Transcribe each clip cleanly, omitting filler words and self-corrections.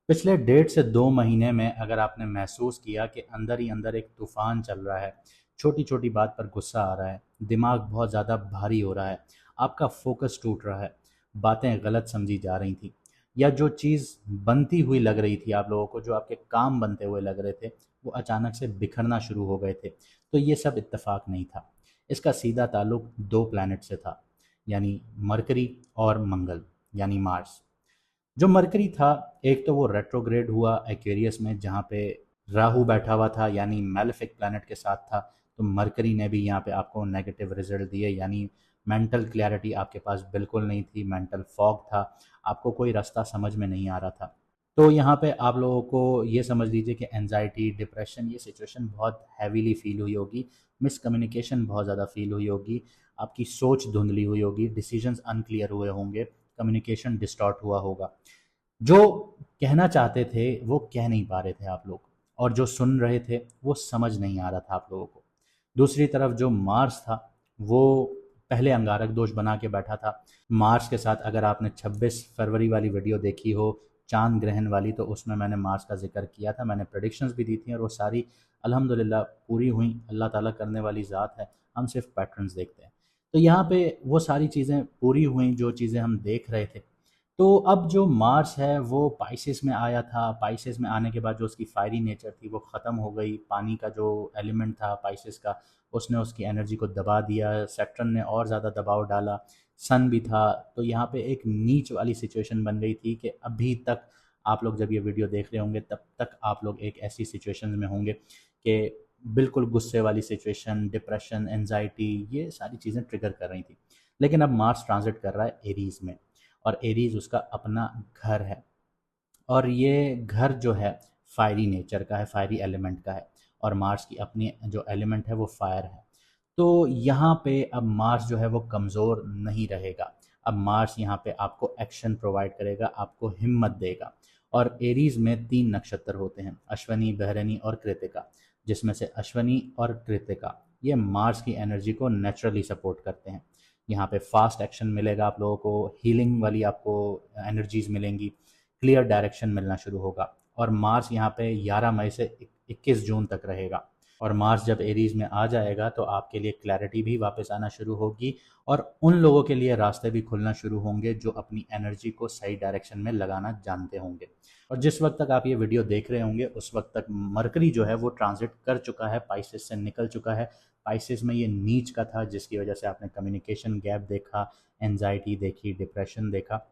पिछले 1.5 से 2 महीने में अगर आपने महसूस किया कि अंदर ही अंदर एक तूफान चल रहा है, छोटी छोटी बात पर गुस्सा आ रहा है, दिमाग बहुत ज़्यादा भारी हो रहा है, आपका फोकस टूट रहा है, बातें गलत समझी जा रही थी, या जो चीज़ बनती हुई लग रही थी आप लोगों को, जो आपके काम बनते हुए लग रहे थे, वो अचानक से बिखरना शुरू हो गए थे, तो ये सब इत्तेफाक नहीं था। इसका सीधा ताल्लुक दो प्लैनेट से था, यानी मरकरी और मंगल, यानी मार्स। जो मरकरी था, एक तो वो रेट्रोग्रेड हुआ एक्वेरियस में, जहाँ पे राहु बैठा हुआ था, यानी मैलेफिक प्लैनेट के साथ था। तो मरकरी ने भी यहाँ पे आपको नेगेटिव रिजल्ट दिए, यानी मेंटल क्लैरिटी आपके पास बिल्कुल नहीं थी, मेंटल फॉग था, आपको कोई रास्ता समझ में नहीं आ रहा था। तो यहाँ पे आप लोगों को ये समझ लीजिए कि एनजाइटी, डिप्रेशन, ये सिचुएशन बहुत हैवीली फील हुई होगी, मिसकम्युनिकेशन बहुत ज़्यादा फील हुई होगी, आपकी सोच धुंधली हुई होगी, डिसीजंस अनक्लियर हुए होंगे, कम्युनिकेशन डिस्टॉर्ट हुआ होगा। जो कहना चाहते थे वो कह नहीं पा रहे थे आप लोग, और जो सुन रहे थे वो समझ नहीं आ रहा था आप लोगों को। दूसरी तरफ जो मार्स था, वो पहले अंगारक दोष बना के बैठा था। मार्स के साथ अगर आपने 26 फरवरी वाली वीडियो देखी हो, चांद ग्रहण वाली, तो उसमें मैंने मार्स का जिक्र किया था, मैंने प्रेडिक्शंस भी दी थी, और वो सारी अल्हम्दुलिल्लाह पूरी हुई। अल्लाह ताला करने वाली ज़ात है, हम सिर्फ पैटर्न्स देखते हैं। तो यहाँ पे वो सारी चीज़ें पूरी हुई जो चीज़ें हम देख रहे थे। तो अब जो मार्स है वो पाइसेस में आया था, पाइसेस में आने के बाद जो उसकी फायरी नेचर थी वो ख़त्म हो गई, पानी का जो एलिमेंट था पाइसेस का, उसने उसकी एनर्जी को दबा दिया, सैटर्न ने और ज़्यादा दबाव डाला, सन भी था। तो यहाँ पे एक नीच वाली सिचुएशन बन गई थी कि अभी तक आप लोग जब ये वीडियो देख रहे होंगे तब तक आप लोग एक ऐसी सिचुएशन में होंगे कि बिल्कुल गुस्से वाली सिचुएशन, डिप्रेशन, एनजाइटी, ये सारी चीज़ें ट्रिगर कर रही थी। लेकिन अब मार्स ट्रांजिट कर रहा है एरीज़ में, और एरीज उसका अपना घर है, और ये घर जो है फायरी नेचर का है, फायरी एलिमेंट का है, और मार्स की अपनी जो एलिमेंट है वो फायर है। तो यहाँ पे अब मार्स जो है वो कमज़ोर नहीं रहेगा। अब मार्स यहाँ पे आपको एक्शन प्रोवाइड करेगा, आपको हिम्मत देगा। और एरीज में 3 नक्षत्र होते हैं, अश्वनी, बहरनी और कृतिका, जिसमें से अश्वनी और कृतिका ये मार्स की एनर्जी को नेचुरली सपोर्ट करते हैं। यहाँ पे फास्ट एक्शन मिलेगा आप लोगों को, हीलिंग वाली आपको एनर्जीज मिलेंगी, क्लियर डायरेक्शन मिलना शुरू होगा। और मार्स यहाँ पे 11 मई से 21 जून तक रहेगा। और मार्स जब एरीज में आ जाएगा तो आपके लिए क्लैरिटी भी वापस आना शुरू होगी, और उन लोगों के लिए रास्ते भी खुलना शुरू होंगे जो अपनी एनर्जी को सही डायरेक्शन में लगाना जानते होंगे। और जिस वक्त तक आप ये वीडियो देख रहे होंगे उस वक्त तक मरकरी जो है वो ट्रांजिट कर चुका है, पाइसेस से निकल चुका है। पाइसेस में ये नीच का था, जिसकी वजह से आपने कम्युनिकेशन गैप देखा, एनजाइटी देखी, डिप्रेशन देखा।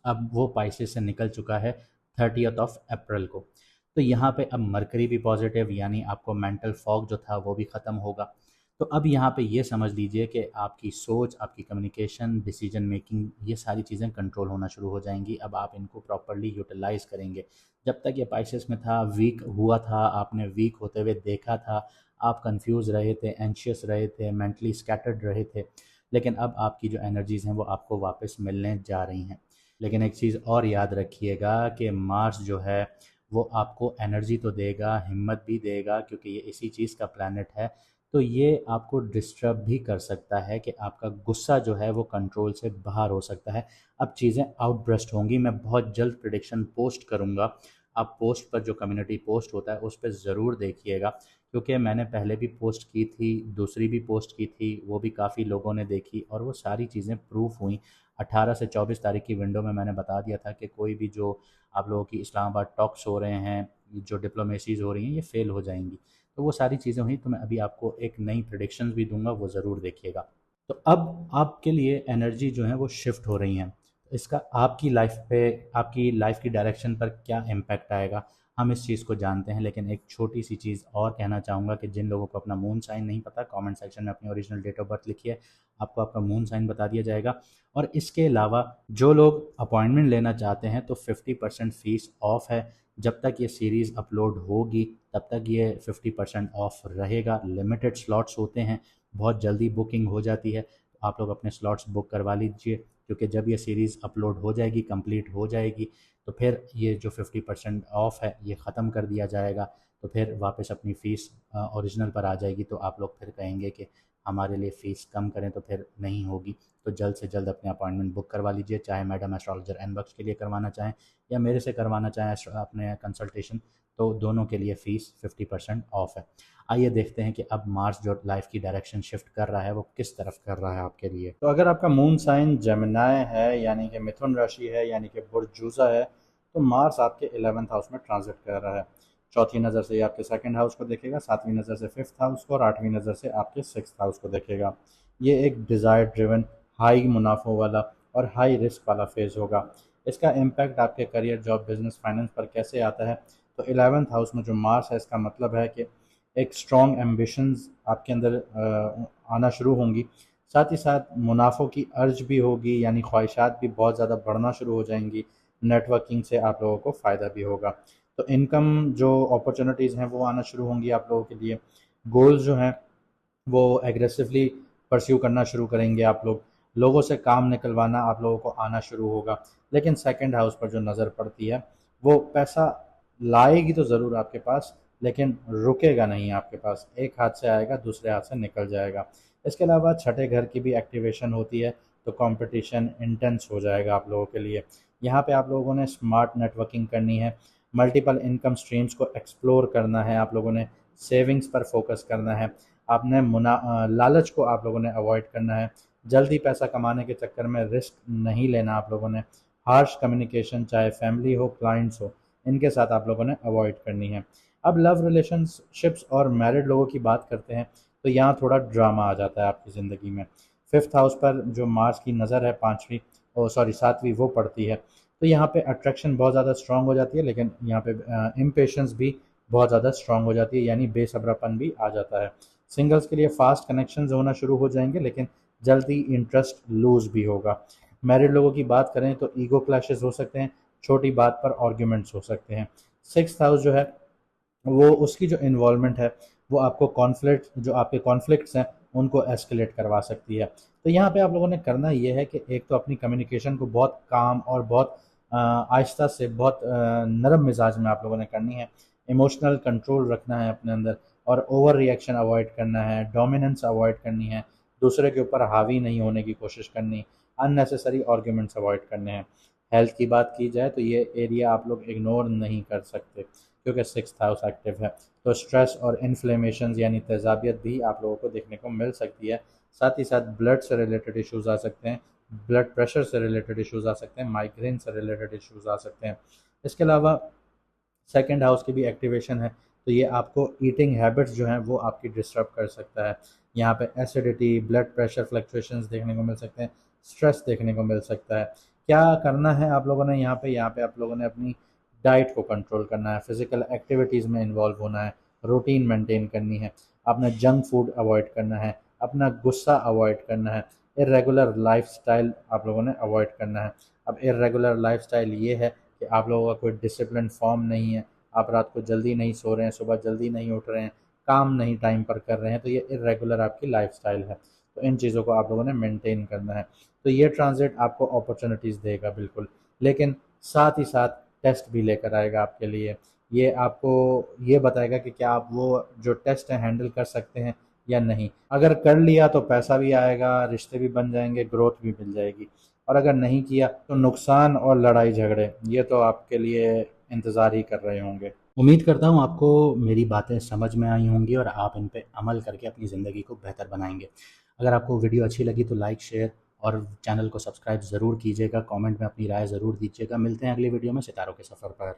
अब वो पाइसेस से निकल चुका है 30 अप्रैल को। तो यहाँ पे अब मरकरी भी पॉजिटिव, यानी आपको मेंटल फॉग जो था वो भी ख़त्म होगा। तो अब यहाँ पे ये समझ लीजिए कि आपकी सोच, आपकी कम्युनिकेशन, डिसीजन मेकिंग, ये सारी चीज़ें कंट्रोल होना शुरू हो जाएंगी। अब आप इनको प्रॉपरली यूटिलाइज करेंगे। जब तक ये पाइसेस में था, वीक हुआ था, आपने वीक होते हुए देखा था, आप कंफ्यूज रहे थे, एंशियस रहे थे, मेंटली स्कैटर्ड रहे थे। लेकिन अब आपकी जो एनर्जीज़ हैं वो आपको वापस मिलने जा रही हैं। लेकिन एक चीज़ और याद रखिएगा कि मार्स जो है वो आपको एनर्जी तो देगा, हिम्मत भी देगा, क्योंकि ये इसी चीज़ का प्लैनेट है। तो ये आपको डिस्टर्ब भी कर सकता है कि आपका गुस्सा जो है वो कंट्रोल से बाहर हो सकता है। अब चीज़ें आउटब्रस्ट होंगी, मैं बहुत जल्द प्रिडिक्शन पोस्ट करूँगा। आप पोस्ट पर, जो कम्युनिटी पोस्ट होता है उस पर ज़रूर देखिएगा, क्योंकि मैंने पहले भी पोस्ट की थी, दूसरी भी पोस्ट की थी, वो भी काफ़ी लोगों ने देखी और वो सारी चीज़ें प्रूफ हुई। 18 से 24 तारीख की विंडो में मैंने बता दिया था कि कोई भी जो आप लोगों की इस्लामाबाद टॉक्स हो रहे हैं, जो डिप्लोमेसीज़ हो रही हैं, ये फ़ेल हो जाएंगी। तो वो सारी चीज़ें हुई, तो मैं अभी आपको एक नई प्रिडिक्शंस भी दूंगा, वो ज़रूर देखिएगा। तो अब आपके लिए एनर्जी जो है वो शिफ्ट हो रही हैं। इसका आपकी लाइफ पे, आपकी लाइफ की डायरेक्शन पर क्या इम्पैक्ट आएगा, हम इस चीज़ को जानते हैं। लेकिन एक छोटी सी चीज़ और कहना चाहूँगा कि जिन लोगों को अपना मून साइन नहीं पता, कमेंट सेक्शन में अपनी ओरिजिनल डेट ऑफ बर्थ लिखिए, आपको आपका मून साइन बता दिया जाएगा। और इसके अलावा जो लोग अपॉइंटमेंट लेना चाहते हैं तो 50% फ़ीस ऑफ है। जब तक ये सीरीज़ अपलोड होगी तब तक ये 50% ऑफ रहेगा। लिमिटेड स्लॉट्स होते हैं, बहुत जल्दी बुकिंग हो जाती है, तो आप लोग अपने स्लॉट्स बुक करवा लीजिए, क्योंकि जब ये सीरीज़ अपलोड हो जाएगी, कंप्लीट हो जाएगी, तो फिर ये जो 50% ऑफ है ये ख़त्म कर दिया जाएगा। तो तो फिर वापस अपनी फ़ीस ओरिजिनल पर आ जाएगी। तो आप लोग फिर कहेंगे कि हमारे लिए फ़ीस कम करें, तो फिर नहीं होगी। तो जल्द से जल्द अपनी अपॉइंटमेंट बुक करवा लीजिए, चाहे मैडम एस्ट्रोलॉजर इनबॉक्स के लिए करवाना चाहें या मेरे से करवाना चाहें अपने कंसल्टेशन, तो दोनों के लिए फ़ीस 50% ऑफ है। आइए देखते हैं कि अब मार्स जो लाइफ की डायरेक्शन शिफ्ट कर रहा है वो किस तरफ कर रहा है आपके लिए। तो अगर आपका मून साइन जेमिनाई है, यानी कि मिथुन राशि है, यानी कि बुर्ज जूजा है, तो मार्स आपके 11th हाउस में ट्रांजिट कर रहा है। चौथी नज़र से ये आपके सेकंड हाउस को देखेगा, सातवीं नज़र से फिफ्थ हाउस को, और आठवीं नज़र से आपके सिक्स्थ हाउस को देखेगा। ये एक डिज़ायर ड्रिवन, हाई मुनाफों वाला और हाई रिस्क वाला फेज़ होगा। इसका इम्पैक्ट आपके करियर, जॉब, बिजनेस, फाइनेंस पर कैसे आता है? तो 11th हाउस में जो मार्स है, इसका मतलब है कि एक स्ट्रॉन्ग एम्बिशंस आपके अंदर आना शुरू होंगी। साथ ही साथ मुनाफों की अर्ज भी होगी, यानी ख्वाहिशात भी बहुत ज़्यादा बढ़ना शुरू हो जाएंगी। नेटवर्किंग से आप लोगों को फ़ायदा भी होगा। तो इनकम जो अपॉर्चुनिटीज़ हैं वो आना शुरू होंगी आप लोगों के लिए। गोल्स जो हैं वो एग्रेसिवली परस्यू करना शुरू करेंगे आप लोग। लोगों से काम निकलवाना आप लोगों को आना शुरू होगा। लेकिन सेकंड हाउस पर जो नज़र पड़ती है वो पैसा लाएगी तो ज़रूर आपके पास, लेकिन रुकेगा नहीं आपके पास। एक हाथ से आएगा, दूसरे हाथ से निकल जाएगा। इसके अलावा छठे घर की भी एक्टिवेशन होती है, तो कंपटीशन इंटेंस हो जाएगा आप लोगों के लिए। यहाँ पे आप लोगों ने स्मार्ट नेटवर्किंग करनी है, मल्टीपल इनकम स्ट्रीम्स को एक्सप्लोर करना है, आप लोगों ने सेविंग्स पर फोकस करना है। आपने लालच को आप लोगों ने अवॉइड करना है। जल्दी पैसा कमाने के चक्कर में रिस्क नहीं लेना आप लोगों ने। हार्श कम्युनिकेशन, चाहे फैमिली हो, क्लाइंट्स हो, इनके साथ आप लोगों ने अवॉइड करनी है। अब लव रिलेशनशिप्स और मैरिड लोगों की बात करते हैं, तो यहाँ थोड़ा ड्रामा आ जाता है आपकी ज़िंदगी में। फिफ्थ हाउस पर जो मार्स की नज़र है, पाँचवीं ओ सॉरी सातवीं, वो पड़ती है। तो यहाँ पे अट्रैक्शन बहुत ज़्यादा स्ट्रांग हो जाती है, लेकिन यहाँ पे इम्पेशंस भी बहुत ज़्यादा स्ट्रांग हो जाती है, यानी बेसब्रापन भी आ जाता है। सिंगल्स के लिए फास्ट कनेक्शंस होना शुरू हो जाएंगे, लेकिन जल्दी इंटरेस्ट लूज भी होगा। मैरिड लोगों की बात करें तो ईगो क्लैशेस हो सकते हैं, छोटी बात पर आर्ग्यूमेंट्स हो सकते हैं। सिक्स्थ हाउस जो है वो उसकी जो इन्वॉल्वमेंट है वो आपको कॉन्फ्लिक्ट, जो आपके कॉन्फ्लिक्ट्स हैं उनको एस्केलेट करवा सकती है। तो यहाँ पे आप लोगों ने करना ये है कि एक तो अपनी कम्युनिकेशन को बहुत काम और बहुत आहिस्ता से, बहुत नरम मिजाज में आप लोगों ने करनी है। इमोशनल कंट्रोल रखना है अपने अंदर, और ओवर रिएक्शन अवॉइड करना है, डोमिनेंस अवॉइड करनी है, दूसरे के ऊपर हावी नहीं होने की कोशिश करनी, अननेसेसरी आर्ग्यूमेंट्स अवॉइड करने हैं। हेल्थ की बात की जाए तो ये एरिया आप लोग इग्नोर नहीं कर सकते, क्योंकि सिक्स्थ हाउस एक्टिव है। तो स्ट्रेस और इन्फ्लेमेशन यानी तेज़ाबियत भी आप लोगों को देखने को मिल सकती है। साथ ही साथ ब्लड से रिलेटेड इश्यूज़ आ सकते हैं, ब्लड प्रेशर से रिलेटेड इश्यूज़ आ सकते हैं, माइग्रेन से रिलेटेड इश्यूज़ आ सकते हैं। इसके अलावा सेकंड हाउस की भी एक्टिवेशन है, तो ये आपको ईटिंग हैबिट्स जो हैं वो आपकी डिस्टर्ब कर सकता है। यहाँ पे एसिडिटी, ब्लड प्रेशर फ्लक्चुएशंस देखने को मिल सकते हैं, स्ट्रेस देखने को मिल सकता है। क्या करना है आप लोगों ने? यहाँ पे आप लोगों ने अपनी डाइट को कंट्रोल करना है, फिजिकल एक्टिविटीज़ में इन्वॉल्व होना है, रूटीन मेंटेन करनी है, आपने जंक फूड अवॉइड करना है, अपना गुस्सा अवॉइड करना है, इरेगुलर लाइफस्टाइल आप लोगों ने अवॉइड करना है। अब इरेगुलर लाइफस्टाइल ये है कि आप लोगों का कोई डिसिप्लिन फॉर्म नहीं है, आप रात को जल्दी नहीं सो रहे हैं, सुबह जल्दी नहीं उठ रहे हैं, काम नहीं टाइम पर कर रहे हैं, तो ये इरेगुलर आपकी लाइफस्टाइल है। तो इन चीज़ों को आप लोगों ने मेंटेन करना है। तो ये ट्रांजिट आपको अपॉर्चुनिटीज़ देगा बिल्कुल, लेकिन साथ ही साथ टेस्ट भी लेकर आएगा आपके लिए। ये आपको ये बताएगा कि क्या आप वो जो टेस्ट है हैंडल कर सकते हैं या नहीं। अगर कर लिया तो पैसा भी आएगा, रिश्ते भी बन जाएंगे, ग्रोथ भी मिल जाएगी। और अगर नहीं किया तो नुकसान और लड़ाई झगड़े ये तो आपके लिए इंतज़ार ही कर रहे होंगे। उम्मीद करता हूँ आपको मेरी बातें समझ में आई होंगी और आप इन पे अमल करके अपनी ज़िंदगी को बेहतर बनाएंगे। अगर आपको वीडियो अच्छी लगी तो लाइक, शेयर और चैनल को सब्सक्राइब ज़रूर कीजिएगा। कमेंट में अपनी राय ज़रूर दीजिएगा। मिलते हैं अगली वीडियो में सितारों के सफ़र पर।